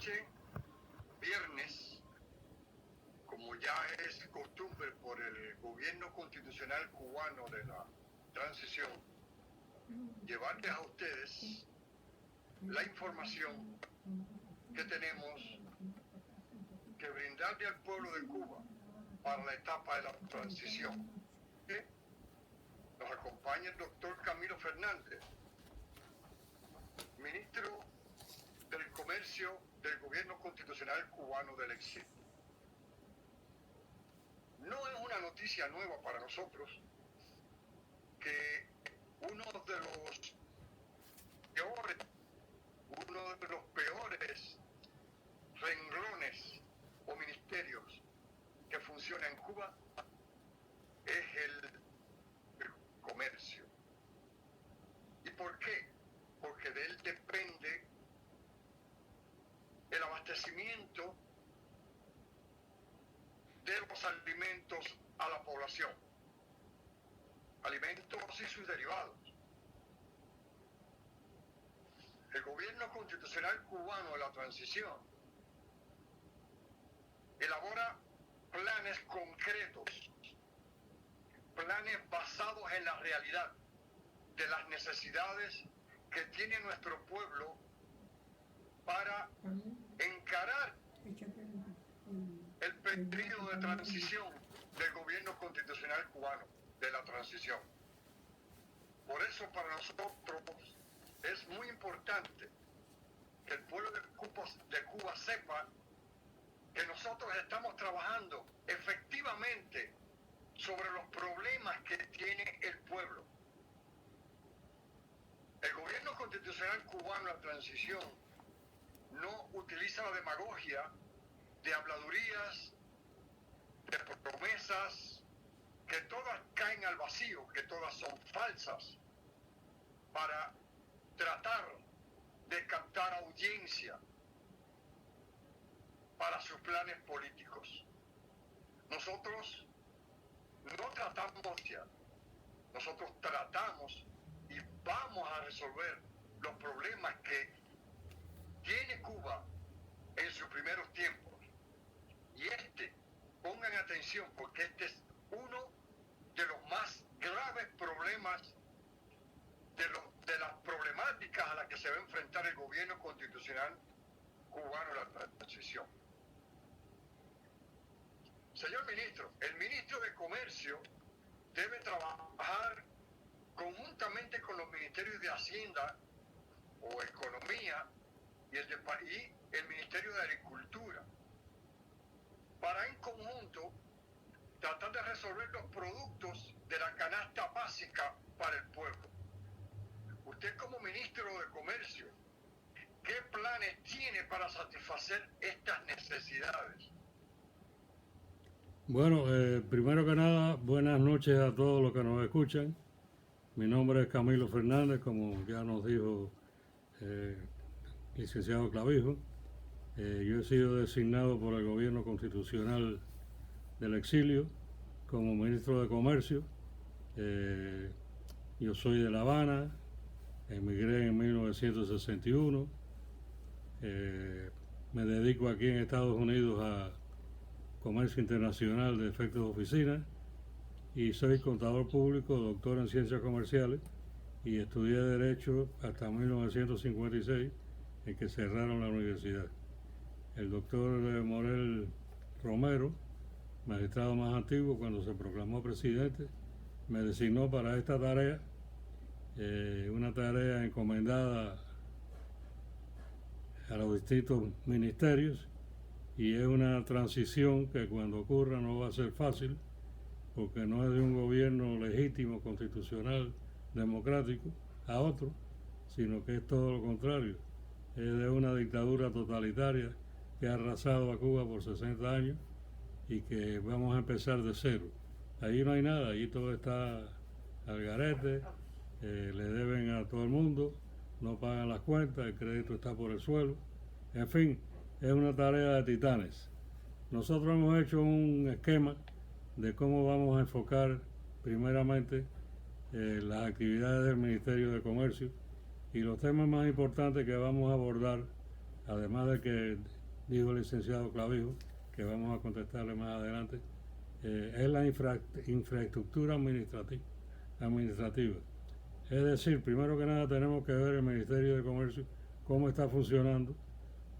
noche, viernes, como ya es costumbre por el gobierno constitucional cubano de la transición, llevarles a ustedes la información que tenemos que brindarle al pueblo de Cuba para la etapa de la transición. Nos acompaña el doctor Camilo Fernández, ministro del Comercio del gobierno constitucional cubano del exilio. No es una noticia nueva para nosotros que uno de los peores renglones o ministerios que funciona en Cuba es el comercio. ¿Y por qué? Porque de él depende el abastecimiento de los alimentos a la población, alimentos y sus derivados. El gobierno constitucional cubano de la transición elabora planes concretos, planes basados en la realidad de las necesidades que tiene nuestro pueblo para encarar el periodo de transición del gobierno constitucional cubano de la transición. Por eso para nosotros es muy importante que el pueblo de Cuba sepa que nosotros estamos trabajando efectivamente sobre los problemas que tiene el pueblo. El gobierno constitucional cubano de la transición no utiliza la demagogia de habladurías, de promesas, que todas caen al vacío, que todas son falsas, para tratar de captar audiencia para sus planes políticos. Nosotros no tratamos ya, nosotros tratamos y vamos a resolver los problemas que tiene Cuba en sus primeros tiempos. Y pongan atención, porque este es uno de los más graves problemas de las problemáticas a las que se va a enfrentar el gobierno constitucional cubano de la transición. Señor ministro, el ministro de Comercio debe trabajar conjuntamente con los ministerios de Hacienda o Economía y el Ministerio de Agricultura para en conjunto tratar de resolver los productos de la canasta básica para el pueblo. Usted como ministro de Comercio, ¿qué planes tiene para satisfacer estas necesidades? Bueno, primero que nada, buenas noches a todos los que nos escuchan. Mi nombre es Camilo Fernández, como ya nos dijo licenciado Clavijo. Yo he sido designado por el gobierno constitucional del exilio como ministro de Comercio. Yo soy de La Habana, emigré en 1961. Me dedico aquí en Estados Unidos a comercio internacional de efectos de oficina y soy contador público, doctor en ciencias comerciales y estudié Derecho hasta 1956 en que cerraron la universidad. El doctor Morel Romero, magistrado más antiguo, cuando se proclamó presidente, me designó para esta tarea, una tarea encomendada a los distintos ministerios, y es una transición que cuando ocurra no va a ser fácil, porque no es de un gobierno legítimo, constitucional, democrático a otro, sino que es todo lo contrario, es de una dictadura totalitaria que ha arrasado a Cuba por 60 años y que vamos a empezar de cero. Ahí no hay nada, ahí todo está al garete, le deben a todo el mundo, no pagan las cuentas, el crédito está por el suelo, en fin, es una tarea de titanes. Nosotros hemos hecho un esquema de cómo vamos a enfocar primeramente las actividades del Ministerio de Comercio y los temas más importantes que vamos a abordar, además de que dijo el licenciado Clavijo, que vamos a contestarle más adelante, es la infraestructura administrativa. Es decir, primero que nada tenemos que ver el Ministerio de Comercio cómo está funcionando,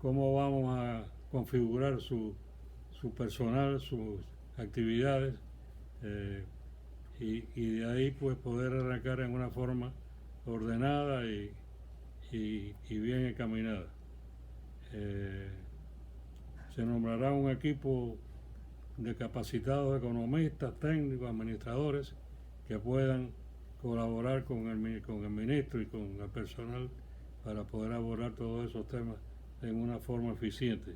cómo vamos a configurar su personal, sus actividades, y de ahí pues poder arrancar en una forma ordenada y bien encaminada. Se nombrará un equipo de capacitados economistas, técnicos, administradores que puedan colaborar con el ministro y con el personal para poder abordar todos esos temas en una forma eficiente.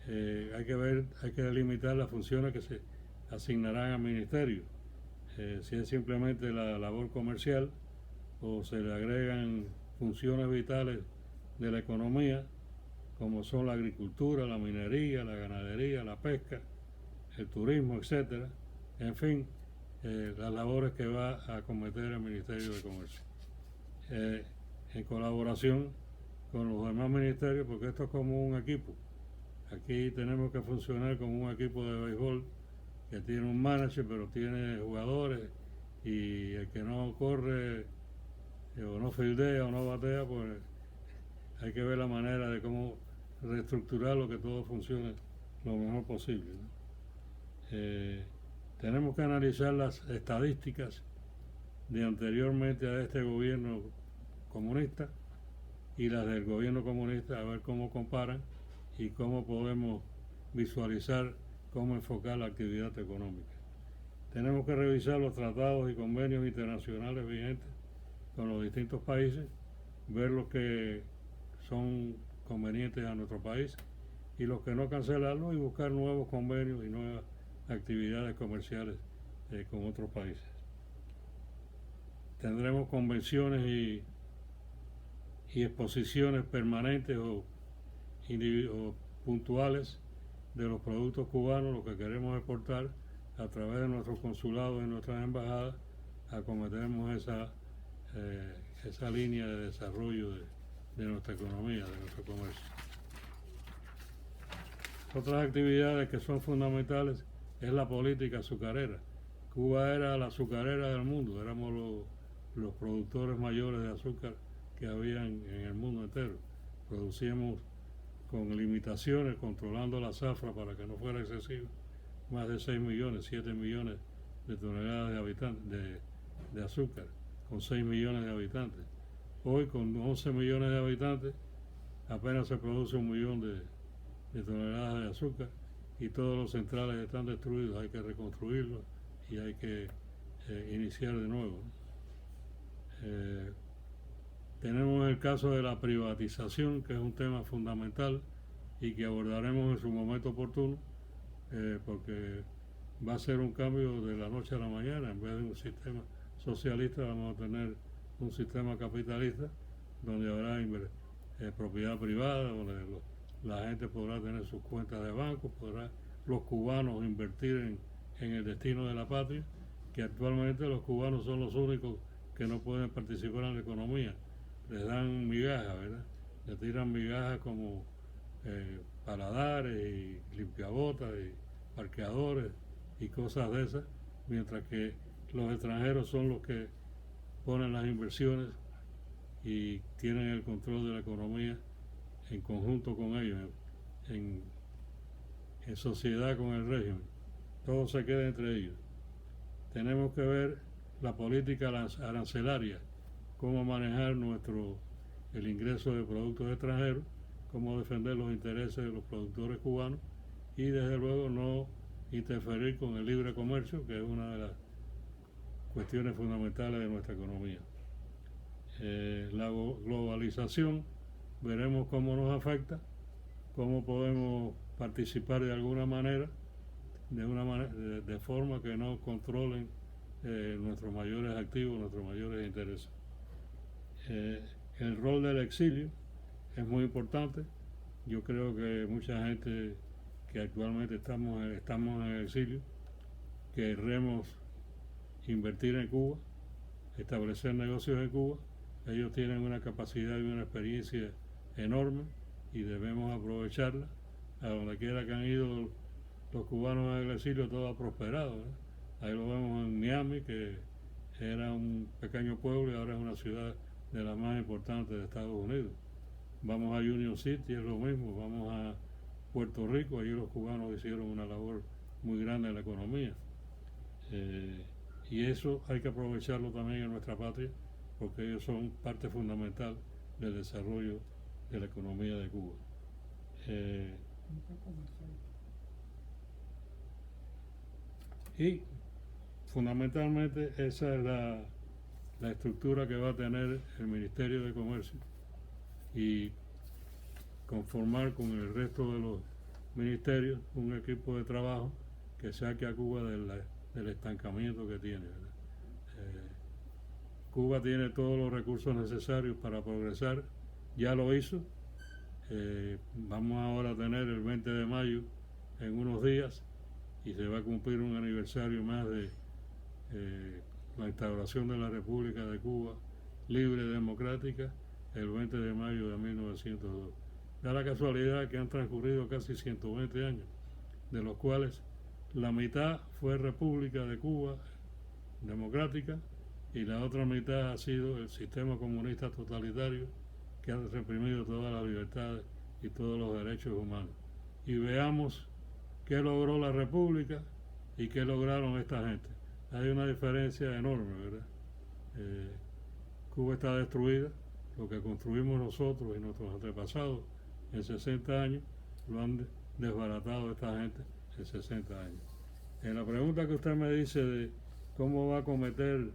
Hay que delimitar las funciones que se asignarán al ministerio, si es simplemente la labor comercial o se le agregan funciones vitales de la economía, como son la agricultura, la minería, la ganadería, la pesca, el turismo, etcétera. En fin, las labores que va a acometer el Ministerio de Comercio, en colaboración con los demás ministerios, porque esto es como un equipo. Aquí tenemos que funcionar como un equipo de béisbol que tiene un manager, pero tiene jugadores, y el que no corre o no fildea o no batea, pues hay que ver la manera de cómo reestructurarlo, que todo funcione lo mejor posible, ¿no? Tenemos que analizar las estadísticas de anteriormente a este gobierno comunista y las del gobierno comunista, a ver cómo comparan y cómo podemos visualizar cómo enfocar la actividad económica. Tenemos que revisar los tratados y convenios internacionales vigentes con los distintos países, ver los que son convenientes a nuestro país y los que no, cancelarlos, y buscar nuevos convenios y nuevas actividades comerciales con otros países. Tendremos convenciones y exposiciones permanentes o puntuales de los productos cubanos, lo que queremos exportar, a través de nuestros consulados y nuestras embajadas. Acometemos esa línea de desarrollo de nuestra economía, de nuestro comercio. Otras actividades que son fundamentales es la política azucarera. Cuba era la azucarera del mundo, éramos los productores mayores de azúcar que había en el mundo entero. Producíamos con limitaciones, controlando la zafra para que no fuera excesivo, más de 6 millones, 7 millones de toneladas de azúcar, con 6 millones de habitantes. Hoy, con 11 millones de habitantes, apenas se produce 1 millón de toneladas de azúcar, y todos los centrales están destruidos. Hay que reconstruirlos y hay que iniciar de nuevo. Tenemos el caso de la privatización, que es un tema fundamental y que abordaremos en su momento oportuno, porque va a ser un cambio de la noche a la mañana. En vez de un sistema socialista, vamos a tener un sistema capitalista donde habrá propiedad privada, donde la gente podrá tener sus cuentas de banco, podrán los cubanos invertir en el destino de la patria, que actualmente los cubanos son los únicos que no pueden participar en la economía. Les dan migajas, ¿verdad? Les tiran migajas como paladares y limpiabotas y parqueadores y cosas de esas, mientras que los extranjeros son los que ponen las inversiones y tienen el control de la economía en conjunto con ellos, en sociedad con el régimen. Todo se queda entre ellos. Tenemos que ver la política arancelaria, cómo manejar el ingreso de productos extranjeros, cómo defender los intereses de los productores cubanos, y desde luego no interferir con el libre comercio, que es una de las cuestiones fundamentales de nuestra economía. La globalización, veremos cómo nos afecta, cómo podemos participar de alguna manera, de forma que no controlen nuestros mayores activos, nuestros mayores intereses. El rol del exilio es muy importante. Yo creo que mucha gente que actualmente estamos en el exilio, queremos invertir en Cuba, establecer negocios en Cuba. Ellos tienen una capacidad y una experiencia enorme y debemos aprovecharla a donde quiera que han ido los cubanos al exilio, todo ha prosperado, ¿verdad? Ahí lo vemos en Miami, que era un pequeño pueblo y ahora es una ciudad de las más importantes de Estados Unidos. Vamos a Union City, es lo mismo. Vamos a Puerto Rico, allí los cubanos hicieron una labor muy grande en la economía. Y eso hay que aprovecharlo también en nuestra patria, porque ellos son parte fundamental del desarrollo de la economía de Cuba. Y fundamentalmente esa es la estructura que va a tener el Ministerio de Comercio, y conformar con el resto de los ministerios un equipo de trabajo que saque a Cuba del estancamiento que tiene, ¿verdad? Cuba tiene todos los recursos necesarios para progresar, ya lo hizo. Vamos ahora a tener el 20 de mayo en unos días y se va a cumplir un aniversario más de la instauración de la República de Cuba libre y democrática, el 20 de mayo de 1902. Da la casualidad que han transcurrido casi 120 años, de los cuales la mitad fue República de Cuba democrática y la otra mitad ha sido el sistema comunista totalitario que ha reprimido todas las libertades y todos los derechos humanos. Y veamos qué logró la República y qué lograron esta gente. Hay una diferencia enorme, ¿verdad? Cuba está destruida. Lo que construimos nosotros y nuestros antepasados en 60 años lo han desbaratado esta gente en 60 años. En la pregunta que usted me dice de cómo va a cometer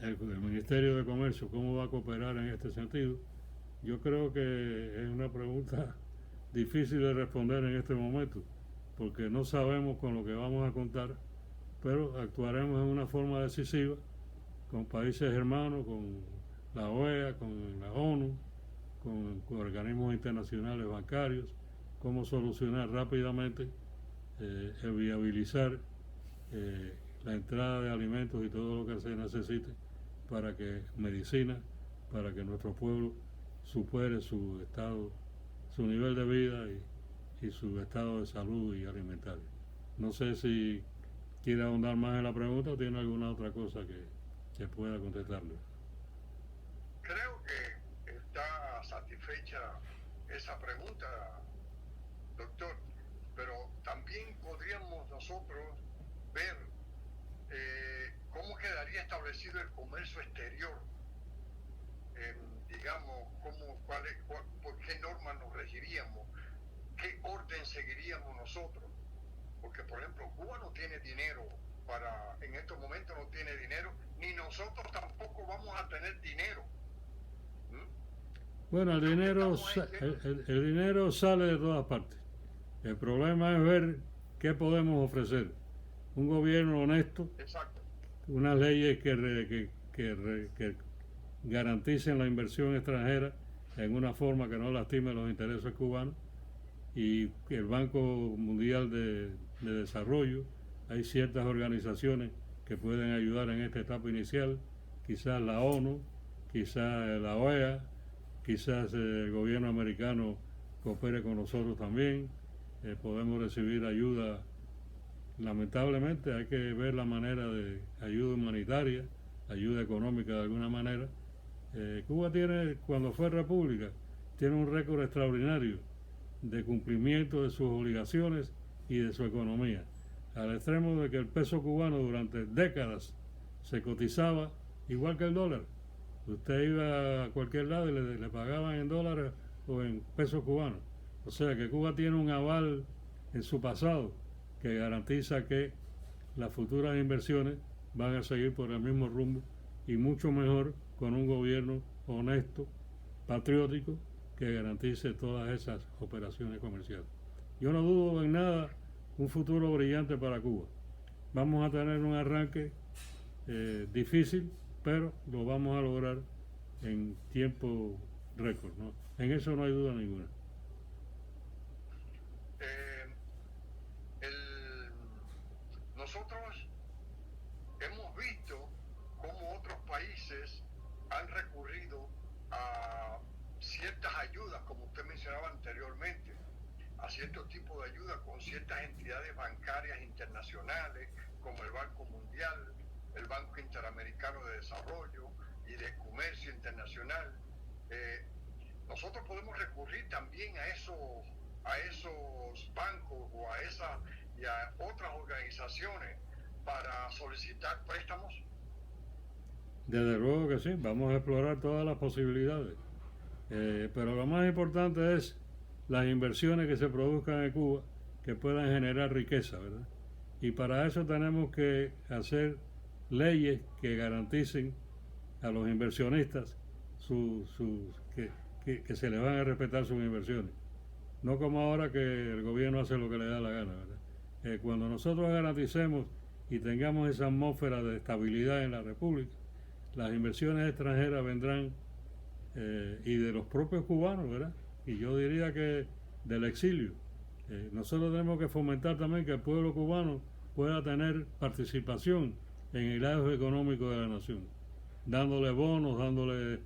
el Ministerio de Comercio, cómo va a cooperar en este sentido, yo creo que es una pregunta difícil de responder en este momento, porque no sabemos con lo que vamos a contar, pero actuaremos en una forma decisiva con países hermanos, con la OEA, con la ONU, con organismos internacionales bancarios, cómo solucionar rápidamente, viabilizar la entrada de alimentos y todo lo que se necesite para que medicina, para que nuestro pueblo supere su estado, su nivel de vida y su estado de salud y alimentario. No sé si quiere ahondar más en la pregunta o tiene alguna otra cosa que pueda contestarle. Creo que está satisfecha esa pregunta, doctor, pero también podríamos nosotros ver cómo quedaría establecido el comercio exterior, digamos, por qué normas nos regiríamos, qué orden seguiríamos nosotros, porque por ejemplo Cuba no tiene dinero en estos momentos no tiene dinero, ni nosotros tampoco vamos a tener dinero. Bueno, el dinero sale de todas partes. El problema es ver qué podemos ofrecer. Un gobierno honesto, exacto, unas leyes que garanticen la inversión extranjera en una forma que no lastime los intereses cubanos, y el Banco Mundial de Desarrollo. Hay ciertas organizaciones que pueden ayudar en esta etapa inicial, quizás la ONU, quizás la OEA, quizás el gobierno americano coopere con nosotros también. Podemos recibir ayuda. Lamentablemente hay que ver la manera de ayuda humanitaria, ayuda económica de alguna manera. Cuba tiene, cuando fue república, tiene un récord extraordinario de cumplimiento de sus obligaciones y de su economía, al extremo de que el peso cubano durante décadas se cotizaba igual que el dólar. Usted iba a cualquier lado y le pagaban en dólares o en pesos cubanos. O sea que Cuba tiene un aval en su pasado que garantiza que las futuras inversiones van a seguir por el mismo rumbo y mucho mejor con un gobierno honesto, patriótico, que garantice todas esas operaciones comerciales. Yo no dudo en nada un futuro brillante para Cuba. Vamos a tener un arranque difícil, pero lo vamos a lograr en tiempo récord, ¿no? En eso no hay duda ninguna. Nosotros hemos visto cómo otros países han recurrido a ciertas ayudas, como usted mencionaba anteriormente, a cierto tipo de ayuda con ciertas entidades bancarias internacionales, como el Banco Mundial, el Banco Interamericano de Desarrollo y de Comercio Internacional. Nosotros podemos recurrir también a esos bancos o y a otras organizaciones para solicitar préstamos. Desde luego que sí, vamos a explorar todas las posibilidades. Pero lo más importante es las inversiones que se produzcan en Cuba que puedan generar riqueza, ¿verdad? Y para eso tenemos que hacer leyes que garanticen a los inversionistas que se les van a respetar sus inversiones. No como ahora que el gobierno hace lo que le da la gana, ¿verdad? Cuando nosotros garanticemos y tengamos esa atmósfera de estabilidad en la República, las inversiones extranjeras vendrán y de los propios cubanos, ¿verdad? Y yo diría que del exilio. Nosotros tenemos que fomentar también que el pueblo cubano pueda tener participación en el lado económico de la nación, dándole bonos, dándole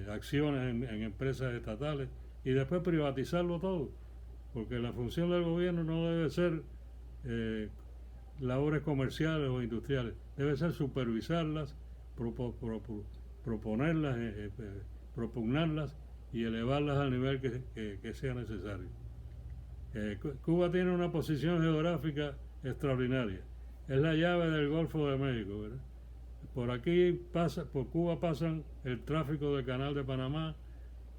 acciones en empresas estatales y después privatizarlo todo, porque la función del gobierno no debe ser labores comerciales o industriales, debe ser supervisarlas, proponerlas, propugnarlas y elevarlas al nivel que sea necesario. Cuba tiene una posición geográfica extraordinaria, es la llave del Golfo de México, ¿verdad? Por Cuba pasan el tráfico del Canal de Panamá,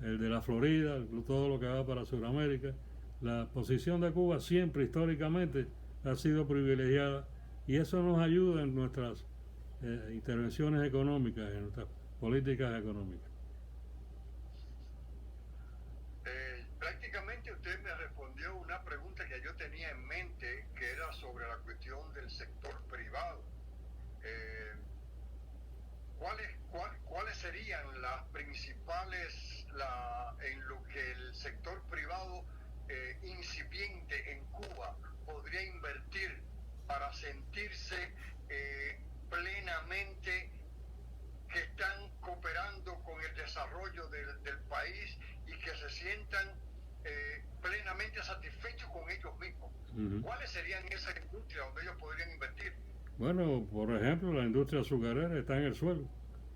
el de la Florida, todo lo que va para Sudamérica. La posición de Cuba siempre históricamente ha sido privilegiada y eso nos ayuda en nuestras intervenciones económicas, en nuestras políticas económicas. Prácticamente usted me respondió una pregunta que yo tenía en mente, que era sobre la cuestión del sector privado. ¿Cuáles serían las principales, en lo que el sector privado incipiente en Cuba podría invertir para sentirse plenamente que están cooperando con el desarrollo del país y que se sientan plenamente satisfechos con ellos mismos? Uh-huh. ¿Cuáles serían esas industrias donde ellos podrían invertir? Bueno, por ejemplo, la industria azucarera está en el suelo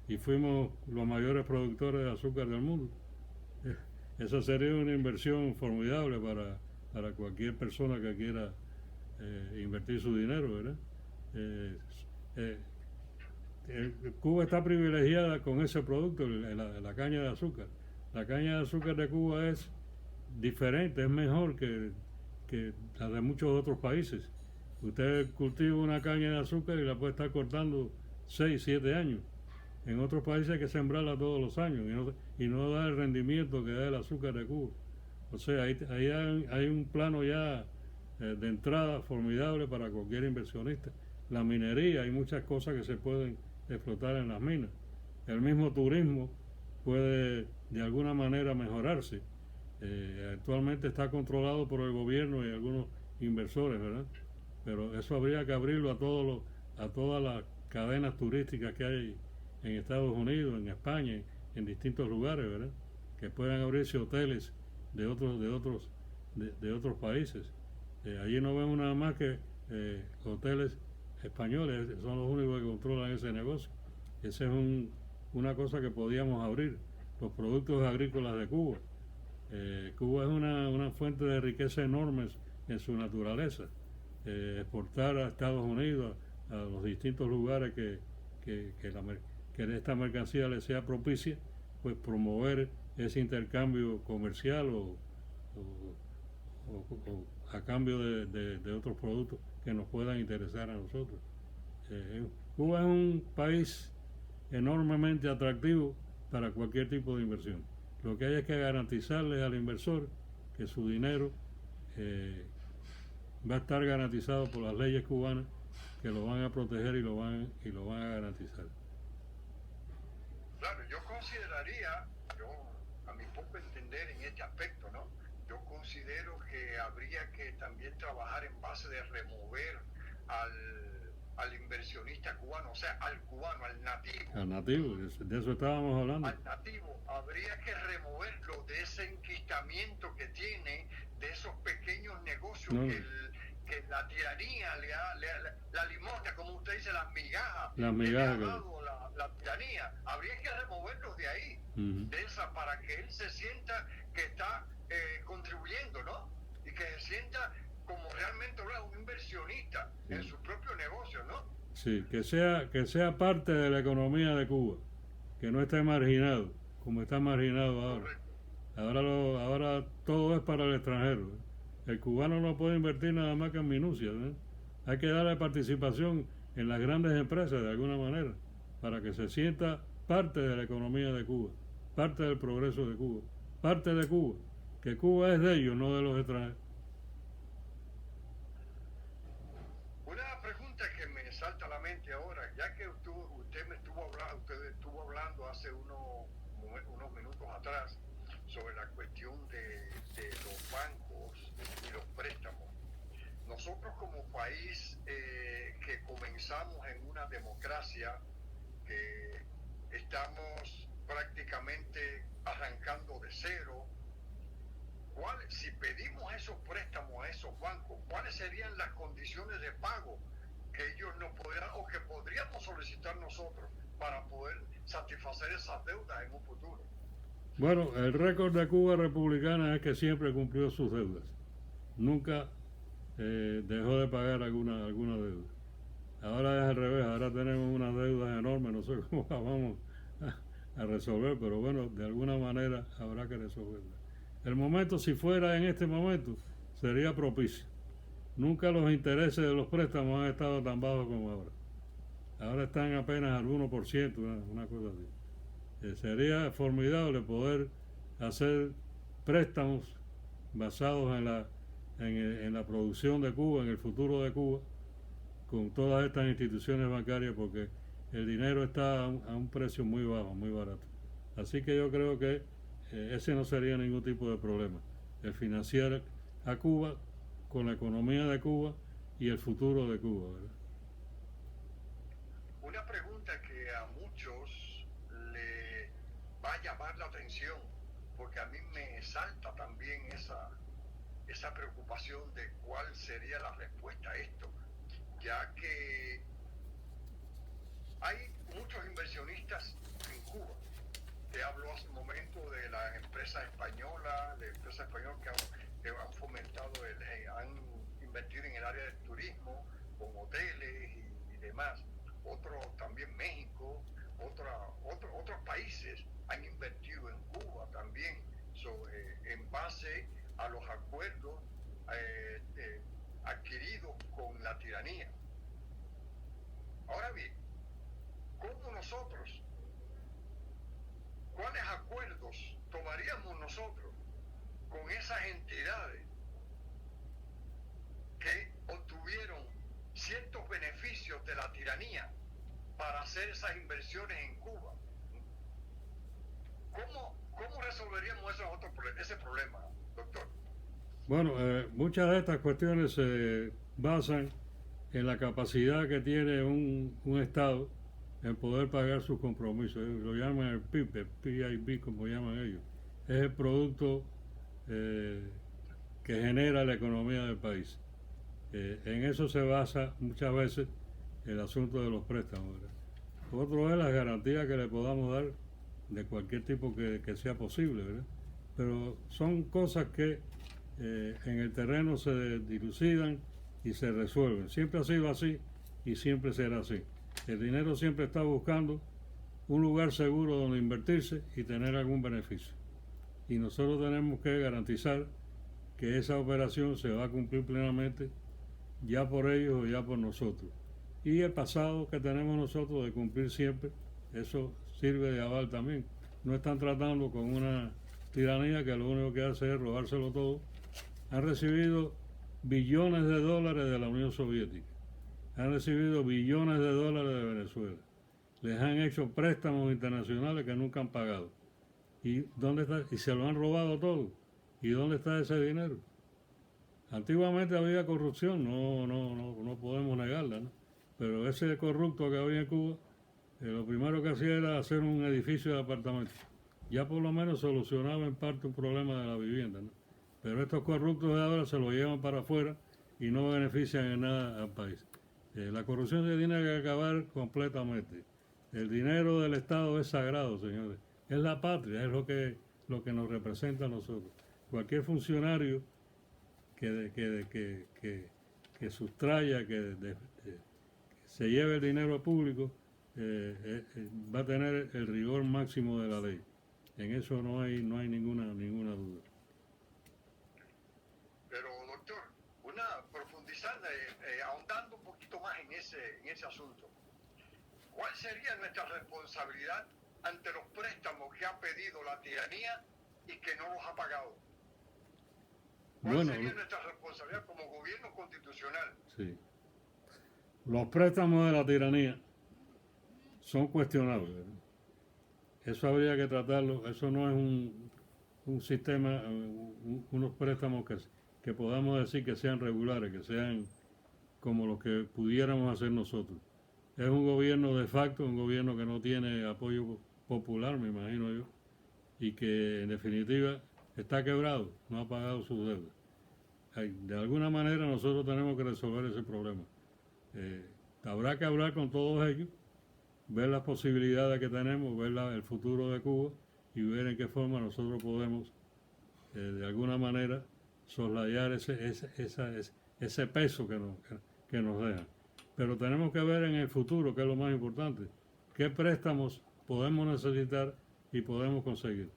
y fuimos los mayores productores de azúcar del mundo. Esa sería una inversión formidable para cualquier persona que quiera invertir su dinero, ¿verdad? Cuba está privilegiada con ese producto, la caña de azúcar. La caña de azúcar de Cuba es diferente, es mejor que la de muchos otros países. Usted cultiva una caña de azúcar y la puede estar cortando 6, 7 años. En otros países hay que sembrarla todos los años y no da el rendimiento que da el azúcar de Cuba. O sea, ahí hay un plano ya de entrada formidable para cualquier inversionista. La minería, hay muchas cosas que se pueden explotar en las minas. El mismo turismo puede de alguna manera mejorarse. Actualmente está controlado por el gobierno y algunos inversores, ¿verdad? Pero eso habría que abrirlo a todas las cadenas turísticas que hay en Estados Unidos, en España, en distintos lugares, ¿verdad? Que puedan abrirse hoteles de otros países. Allí no vemos nada más que hoteles españoles, son los únicos que controlan ese negocio. Esa es una cosa que podíamos abrir, los productos agrícolas de Cuba. Cuba es una fuente de riqueza enorme en su naturaleza. Exportar a Estados Unidos, a los distintos lugares que esta mercancía le sea propicia, pues promover ese intercambio comercial o a cambio de otros productos que nos puedan interesar a nosotros. Cuba es un país enormemente atractivo para cualquier tipo de inversión. Lo que hay es que garantizarle al inversor que su dinero va a estar garantizado por las leyes cubanas, que lo van a proteger y lo van a garantizar. Claro, yo consideraría, a mi poco entender en este aspecto, ¿no? Yo considero que habría que también trabajar en base de remover al inversionista cubano, o sea, al cubano, al nativo. Al nativo, de eso estábamos hablando. Al nativo, habría que removerlo de ese enquistamiento que tiene, de esos pequeños negocios No. que la tiranía la limosna, como usted dice, las migajas Las que le migajas ha que- dado la tiranía, habría que removerlos de ahí, Ujú. de esa, para que él se sienta que está contribuyendo, ¿no? Y que se sienta como realmente un inversionista Sí. en su propio negocio, ¿no? Sí, que sea parte de la economía de Cuba, que no esté marginado, como está marginado ahora. Correcto. Ahora todo es para el extranjero. El cubano no puede invertir nada más que en minucias, ¿no? Hay que darle participación en las grandes empresas de alguna manera, para que se sienta parte de la economía de Cuba, parte del progreso de Cuba, parte de Cuba, que Cuba es de ellos, no de los extranjeros. Una pregunta que me salta a la mente ahora, ya que usted estuvo hablando hace unos minutos atrás sobre la cuestión de los bancos y los préstamos. Nosotros como país que comenzamos en una democracia, que estamos prácticamente arrancando de cero, si pedimos esos préstamos a esos bancos, ¿cuáles serían las condiciones de pago que ellos nos podrían o que podríamos solicitar nosotros para poder satisfacer esas deudas en un futuro? Bueno, el récord de Cuba republicana es que siempre cumplió sus deudas. Nunca dejó de pagar alguna deuda. Ahora es al revés, ahora tenemos unas deudas enormes, no sé cómo las vamos a resolver, pero bueno, de alguna manera habrá que resolverlas. El momento, si fuera en este momento, sería propicio. Nunca los intereses de los préstamos han estado tan bajos como ahora. Ahora están apenas al 1%, una cosa así. Sería formidable poder hacer préstamos basados en la producción de Cuba, en el futuro de Cuba, con todas estas instituciones bancarias, porque el dinero está a un precio muy bajo, muy barato. Así que yo creo que ese no sería ningún tipo de problema, el financiar a Cuba con la economía de Cuba y el futuro de Cuba, ¿verdad? Una pregunta que a muchos le va a llamar la atención, porque a mí me salta también esa preocupación de cuál sería la respuesta a esto, ya que hay muchos inversionistas en Cuba. Te hablo hace un momento de las empresas españolas, que han fomentado, han invertido en el área del turismo, con hoteles y demás. Otros también México, otros países han invertido en Cuba también, en base a los acuerdos adquiridos con la tiranía. Ahora bien, ¿cómo nosotros, cuáles acuerdos tomaríamos nosotros con esas entidades que obtuvieron ciertos beneficios de la tiranía para hacer esas inversiones en Cuba? ¿Cómo resolveríamos ese problema, doctor? Bueno, muchas de estas cuestiones se basan en la capacidad que tiene un Estado en poder pagar sus compromisos. Lo llaman el PIB, el PIB como llaman ellos. Es el producto que genera la economía del país. En eso se basa muchas veces el asunto de los préstamos, ¿verdad? Otro es las garantías que le podamos dar de cualquier tipo que sea posible, ¿verdad? Pero son cosas que en el terreno se dilucidan y se resuelven. Siempre ha sido así y siempre será así. El dinero siempre está buscando un lugar seguro donde invertirse y tener algún beneficio. Y nosotros tenemos que garantizar que esa operación se va a cumplir plenamente, ya por ellos o ya por nosotros. Y el pasado que tenemos nosotros de cumplir siempre, eso sirve de aval también. No están tratando con una tiranía que lo único que hace es robárselo todo. Han recibido billones de dólares de la Unión Soviética. Han recibido billones de dólares de Venezuela. Les han hecho préstamos internacionales que nunca han pagado. ¿Y dónde está? Y se lo han robado todo. ¿Y dónde está ese dinero? Antiguamente había corrupción, no podemos negarla, ¿no? Pero ese corrupto que había en Cuba, lo primero que hacía era hacer un edificio de apartamentos. Ya por lo menos solucionaba en parte un problema de la vivienda, ¿no? pero estos corruptos de ahora se lo llevan para afuera y no benefician en nada al país. La corrupción se tiene que acabar completamente. El dinero del Estado es sagrado, señores. Es la patria, es lo que nos representa a nosotros. Cualquier funcionario que sustraya, se lleve el dinero público, va a tener el rigor máximo de la ley. En eso no hay ninguna duda. Pero, doctor, profundizando, ahondando un poquito más en ese asunto, ¿cuál sería nuestra responsabilidad ante los préstamos que ha pedido la tiranía y que no los ha pagado? ¿Cuál sería nuestra responsabilidad como gobierno constitucional? Sí. Los préstamos de la tiranía son cuestionables, ¿verdad? Eso habría que tratarlo. Eso no es un sistema, unos préstamos que podamos decir que sean regulares, que sean como los que pudiéramos hacer nosotros. Es un gobierno de facto, un gobierno que no tiene apoyo popular, me imagino yo, y que en definitiva está quebrado, no ha pagado sus deudas. De alguna manera nosotros tenemos que resolver ese problema. Habrá que hablar con todos ellos, ver las posibilidades que tenemos, ver el futuro de Cuba y ver en qué forma nosotros podemos de alguna manera soslayar ese peso que nos dejan. Pero tenemos que ver en el futuro, que es lo más importante, qué préstamos podemos necesitar y podemos conseguir.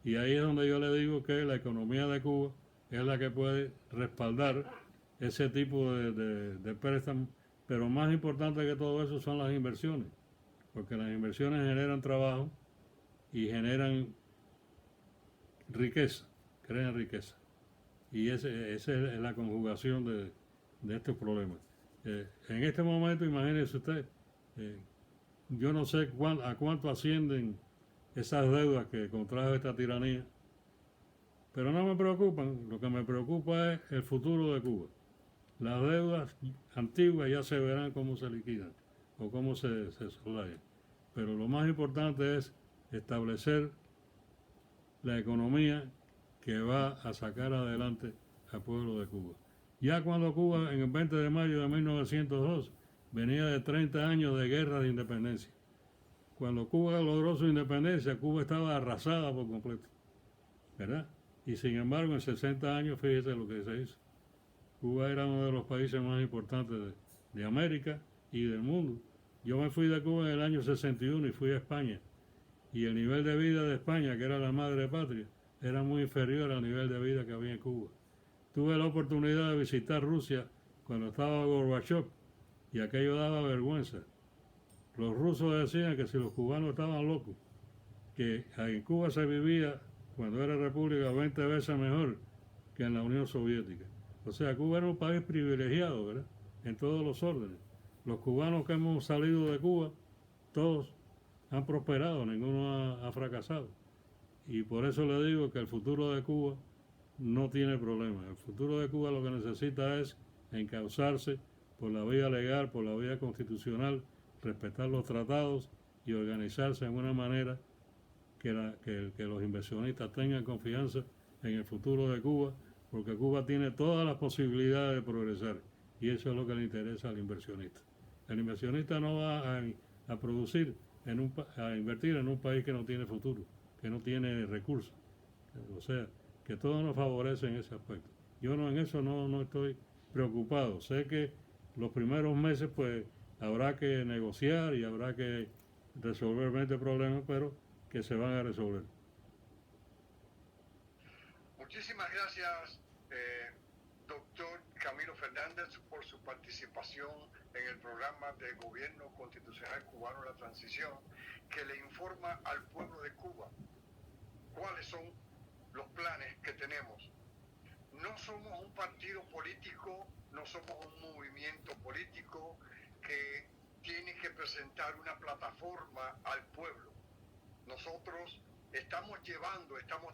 Y ahí es donde yo le digo que la economía de Cuba es la que puede respaldar ese tipo de préstamos, pero más importante que todo eso son las inversiones, porque las inversiones generan trabajo y generan riqueza, crean riqueza. Y esa es la conjugación de estos problemas. En este momento, imagínese usted, yo no sé a cuánto ascienden esas deudas que contrajo esta tiranía, pero no me preocupan. Lo que me preocupa es el futuro de Cuba. Las deudas antiguas ya se verán cómo se liquidan o cómo se soldayan. Pero lo más importante es establecer la economía que va a sacar adelante al pueblo de Cuba. Ya cuando Cuba, en el 20 de mayo de 1902, venía de 30 años de guerra de independencia. Cuando Cuba logró su independencia, Cuba estaba arrasada por completo, ¿verdad? Y sin embargo, en 60 años, fíjese lo que se hizo. Cuba era uno de los países más importantes de América y del mundo. Yo me fui de Cuba en el año 61 y fui a España. Y el nivel de vida de España, que era la madre patria, era muy inferior al nivel de vida que había en Cuba. Tuve la oportunidad de visitar Rusia cuando estaba Gorbachev y aquello daba vergüenza. Los rusos decían que si los cubanos estaban locos, que en Cuba se vivía, cuando era república, 20 veces mejor que en la Unión Soviética. O sea, Cuba era un país privilegiado, ¿verdad? En todos los órdenes. Los cubanos que hemos salido de Cuba, todos han prosperado, ninguno ha fracasado. Y por eso le digo que el futuro de Cuba no tiene problema. El futuro de Cuba lo que necesita es encauzarse por la vía legal, por la vía constitucional, respetar los tratados y organizarse en una manera que los inversionistas tengan confianza en el futuro de Cuba, porque Cuba tiene todas las posibilidades de progresar y eso es lo que le interesa al inversionista. El inversionista no va a producir, a invertir en un país que no tiene futuro, que no tiene recursos. O sea, que todo nos favorece en ese aspecto. Yo en eso no estoy preocupado. Sé que los primeros meses pues habrá que negociar y habrá que resolver 20 problemas, pero que se van a resolver. Muchísimas gracias, doctor Camilo Fernández, por su participación en el programa de Gobierno Constitucional Cubano La Transición, que le informa al pueblo de Cuba cuáles son los planes que tenemos. No somos un partido político, no somos un movimiento político que tiene que presentar una plataforma al pueblo. Nosotros estamos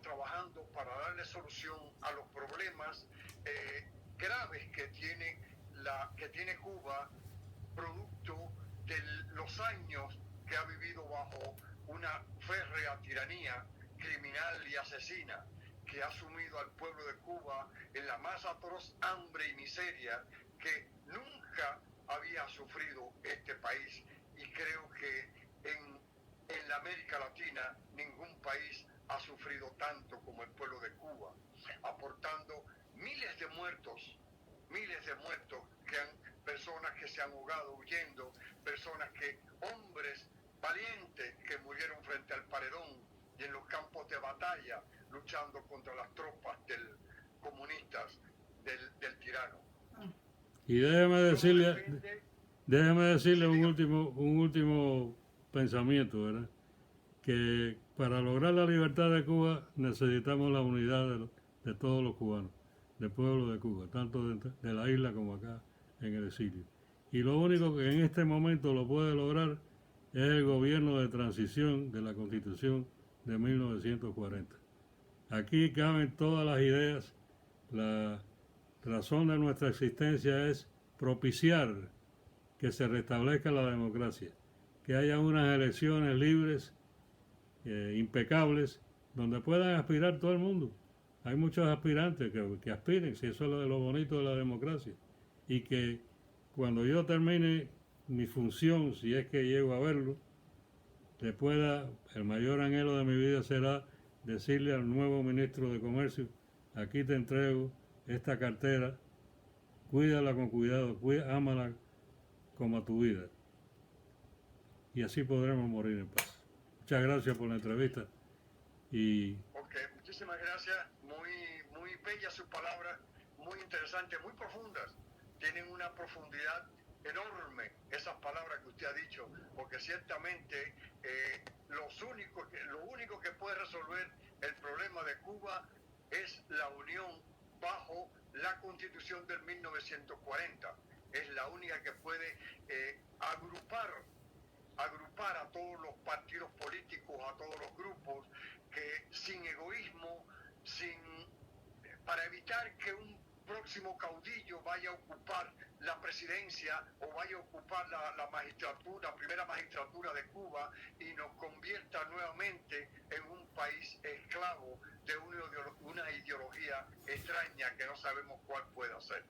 trabajando para darle solución a los problemas graves que tiene Cuba, producto de los años que ha vivido bajo una férrea tiranía criminal y asesina, que ha sumido al pueblo de Cuba en la más atroz hambre y miseria que nunca había sufrido este país. Y creo que en la América Latina ningún país ha sufrido tanto como el pueblo de Cuba, aportando miles de muertos, personas que se han ahogado huyendo, hombres valientes que murieron frente al paredón y en los campos de batalla luchando contra las tropas comunistas del tirano. Y déjeme decirle un último pensamiento, ¿verdad? Que para lograr la libertad de Cuba necesitamos la unidad de todos los cubanos, del pueblo de Cuba, tanto de la isla como acá en el exilio. Y lo único que en este momento lo puede lograr es el gobierno de transición de la Constitución de 1940. Aquí caben todas las ideas. La razón de nuestra existencia es propiciar que se restablezca la democracia, que haya unas elecciones libres, impecables, donde puedan aspirar todo el mundo. Hay muchos aspirantes que aspiren, si eso es lo bonito de la democracia. Y que cuando yo termine mi función, si es que llego a verlo, el mayor anhelo de mi vida será decirle al nuevo ministro de Comercio: aquí te entrego esta cartera, cuídala con cuidado, ámala como a tu vida. Y así podremos morir en paz. Muchas gracias por la entrevista. Ok, muchísimas gracias. Muy bellas sus palabras, muy interesantes, muy profundas. Tienen una profundidad enorme esas palabras que usted ha dicho, porque ciertamente lo único que puede resolver el problema de Cuba es la unión bajo la Constitución del 1940. Es la única que puede agrupar a todos los partidos políticos, a todos los grupos, que sin egoísmo, para evitar que un próximo caudillo vaya a ocupar la presidencia o vaya a ocupar la primera magistratura de Cuba y nos convierta nuevamente en un país esclavo de una ideología extraña que no sabemos cuál puede ser.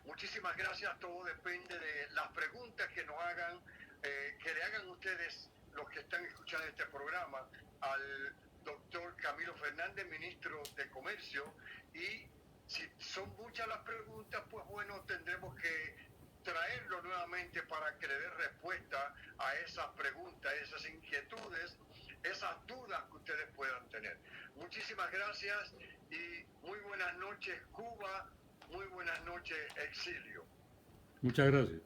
Muchísimas gracias. Todo depende de las preguntas que nos hagan, que le hagan ustedes, los que están escuchando este programa, al doctor Camilo Fernández, ministro de Comercio. Y si son muchas las preguntas, pues bueno, tendremos que traerlo nuevamente para que le dé respuesta a esas preguntas, esas inquietudes, esas dudas que ustedes puedan tener. Muchísimas gracias y muy buenas noches, Cuba. Muy buenas noches, exilio. Muchas gracias.